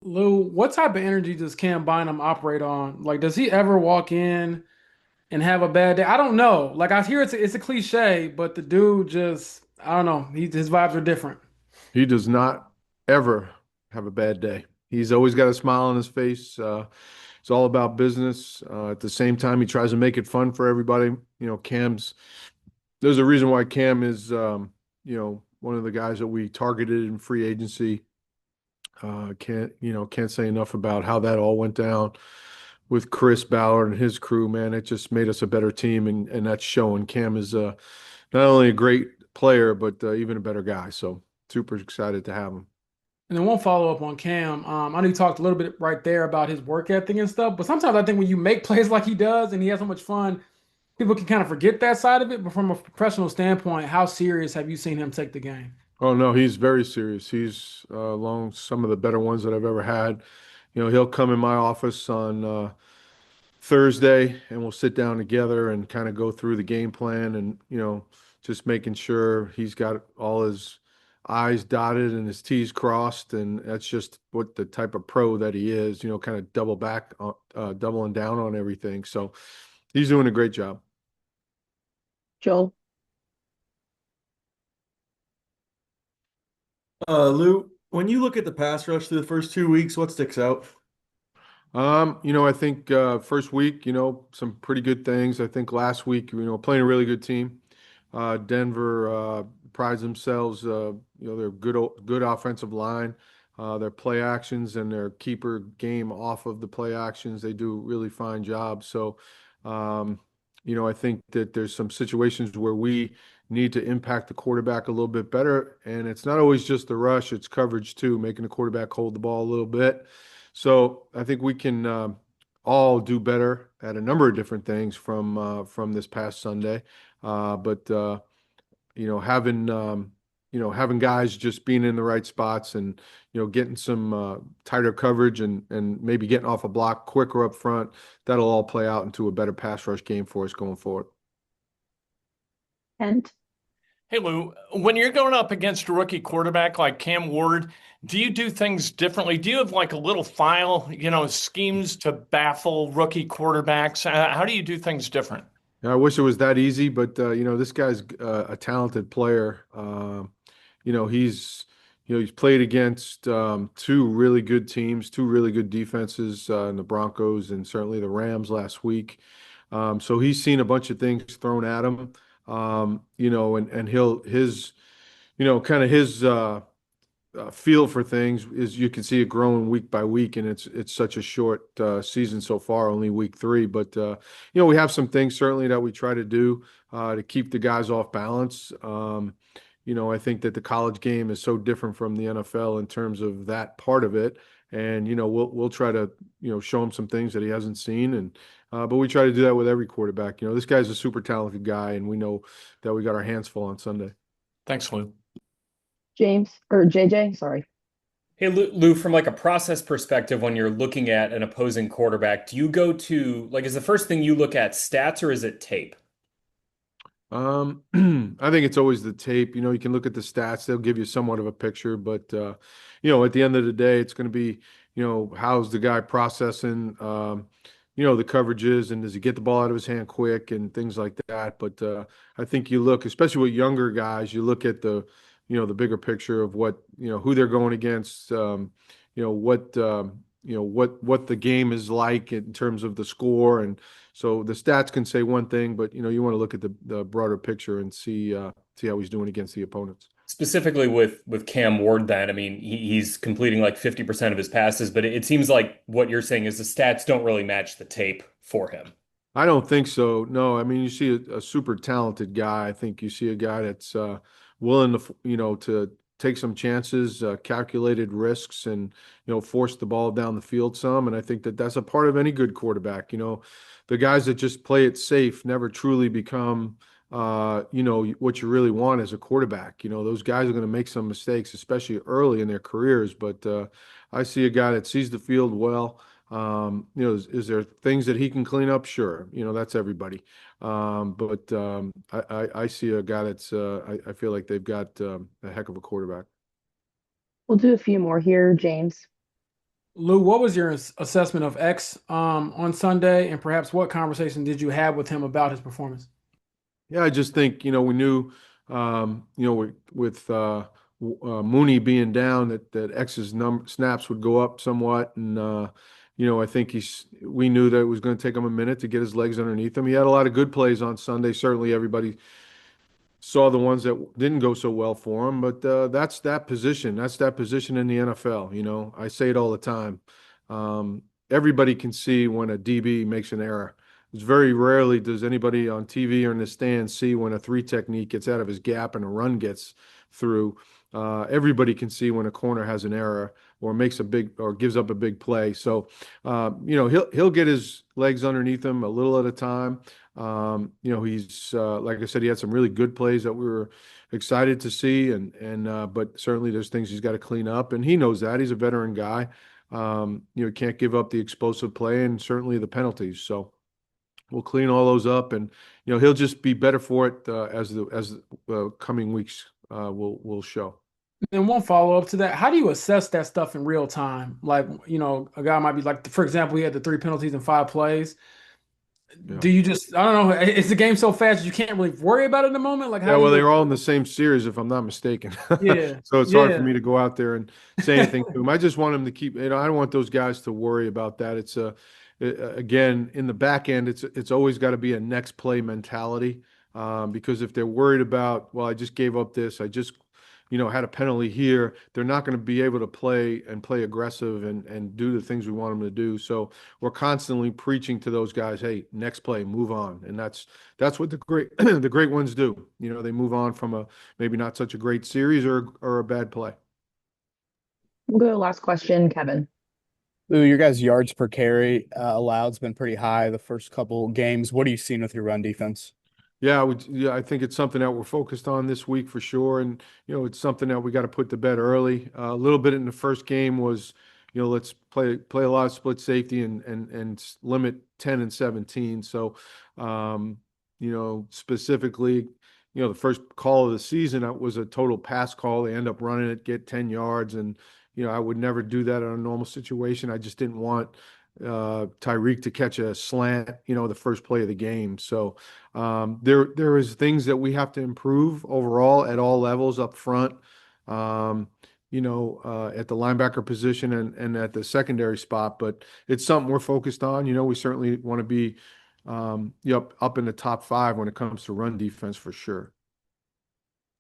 Lou, what type of energy does Cam Bynum operate on? Like, does he ever walk in and have a bad day? I don't know. Like, I hear it's a cliche, but the dude just, I don't know. His vibes are different. He does not ever have a bad day. He's always got a smile on his face. It's all about business. At the same time, he tries to make it fun for everybody. There's a reason why Cam is, one of the guys that we targeted in free agency. Can't say enough about how that all went down with Chris Ballard and his crew, man. It just made us a better team, and that's showing. Cam is not only a great player, but even a better guy. So super excited to have him. And then one follow up on Cam. I know you talked a little bit right there about his work ethic and stuff, but sometimes I think when you make plays like he does and he has so much fun, people can kind of forget that side of it. But from a professional standpoint, how serious have you seen him take the game? Oh no, he's very serious. He's along some of the better ones that I've ever had. He'll come in my office on Thursday and we'll sit down together and kind of go through the game plan and, just making sure he's got all his I's dotted and his T's crossed. And that's just what the type of pro that he is, kind of doubling down on everything. So he's doing a great job. Joel. Lou, when you look at the pass rush through the first 2 weeks, what sticks out? I think first week, some pretty good things. I think last week, playing a really good team. Denver prides themselves, they're good offensive line. Their play actions and their keeper game off of the play actions, they do a really fine job. So, I think that there's some situations where we need to impact the quarterback a little bit better. And it's not always just the rush, it's coverage too, making the quarterback hold the ball a little bit. So I think we can all do better at a number of different things from this past Sunday. But having having guys just being in the right spots and getting some tighter coverage and maybe getting off a block quicker up front, that'll all play out into a better pass rush game for us going forward. And Hey Lou, when you're going up against a rookie quarterback like Cam Ward, do you do things differently? Do you have like a little file, schemes to baffle rookie quarterbacks? How do you do things different? I wish it was that easy, but this guy's a talented player. He's played against two really good teams, two really good defenses in the Broncos and certainly the Rams last week. So he's seen a bunch of things thrown at him. And he'll his kind of his feel for things is you can see it growing week by week, and it's such a short season so far, only week three. But we have some things certainly that we try to do to keep the guys off balance. I think that the college game is so different from the NFL in terms of that part of it, and we'll try to show him some things that he hasn't seen, and but we try to do that with every quarterback. This guy's a super talented guy, and we know that we got our hands full on Sunday. Thanks, Lou. James or JJ, sorry. Hey, Lou, from like a process perspective, when you're looking at an opposing quarterback, do you go to like, is the first thing you look at stats or is it tape? I think it's always the tape. You can look at the stats; they'll give you somewhat of a picture, but at the end of the day, it's going to be, how's the guy processing, the coverages, and does he get the ball out of his hand quick and things like that. But I think you look, especially with younger guys, you look at the bigger picture of what, who they're going against, what the game is like in terms of the score. And so the stats can say one thing, but, you want to look at the broader picture and see how he's doing against the opponents. Specifically with Cam Ward, then, I mean, he's completing like 50% of his passes, but it seems like what you're saying is the stats don't really match the tape for him. I don't think so. No, I mean, you see a super talented guy. I think you see a guy that's willing to, to take some chances, calculated risks, and force the ball down the field some. And I think that that's a part of any good quarterback. The guys that just play it safe never truly become, what you really want as a quarterback. Those guys are going to make some mistakes, especially early in their careers. But I see a guy that sees the field well. Is there things that he can clean up? Sure. That's everybody. I see a guy that's, I feel like they've got a heck of a quarterback. We'll do a few more here, James. Lou, what was your assessment of X on Sunday, and perhaps what conversation did you have with him about his performance? Yeah, I just think, we knew, with Mooney being down, that X's snaps would go up somewhat. And, I think we knew that it was going to take him a minute to get his legs underneath him. He had a lot of good plays on Sunday. Certainly everybody saw the ones that didn't go so well for him, but that's that position. That's that position in the NFL. I say it all the time. Everybody can see when a DB makes an error. It's very rarely does anybody on TV or in the stands see when a three technique gets out of his gap and a run gets through. Everybody can see when a corner has an error or makes a big or gives up a big play. So, he'll get his legs underneath him a little at a time. He's like I said, he had some really good plays that we were excited to see, and but certainly there's things he's got to clean up, and he knows that. He's a veteran guy. Can't give up the explosive play and certainly the penalties. So we'll clean all those up, and he'll just be better for it as the coming weeks will show. And one follow up to that, how do you assess that stuff in real time? Like, a guy might be like, for example, he had the 3 penalties in 5 plays. Yeah. Do you just, I don't know, is the game so fast you can't really worry about it in the moment? Like, Yeah, how do well, you, they're all in the same series, if I'm not mistaken. yeah, So it's hard for yeah. me to go out there and say anything to them. I just want them to keep, I don't want those guys to worry about that. It's again, in the back end, it's always got to be a next play mentality. Because if they're worried about, well, I just gave up this, I just, had a penalty here, they're not going to be able to play aggressive and do the things we want them to do. So we're constantly preaching to those guys, hey, next play, move on. And that's what the great the great ones do. They move on from a maybe not such a great series or a bad play. We'll go to last question, Kevin. Lou, your guys' yards per carry alloved's been pretty high the first couple games. What are you seeing with your run defense? Yeah, I think it's something that we're focused on this week for sure, and it's something that we got to put to bed early. A little bit in the first game was, let's play a lot of split safety and limit 10 and 17. So, specifically, the first call of the season that was a total pass call. They end up running it, get 10 yards, and I would never do that in a normal situation. I just didn't want Tyreek to catch a slant, the first play of the game. So there is things that we have to improve overall at all levels up front. At the linebacker position and at the secondary spot, but it's something we're focused on. We certainly want to be up in the top 5 when it comes to run defense for sure.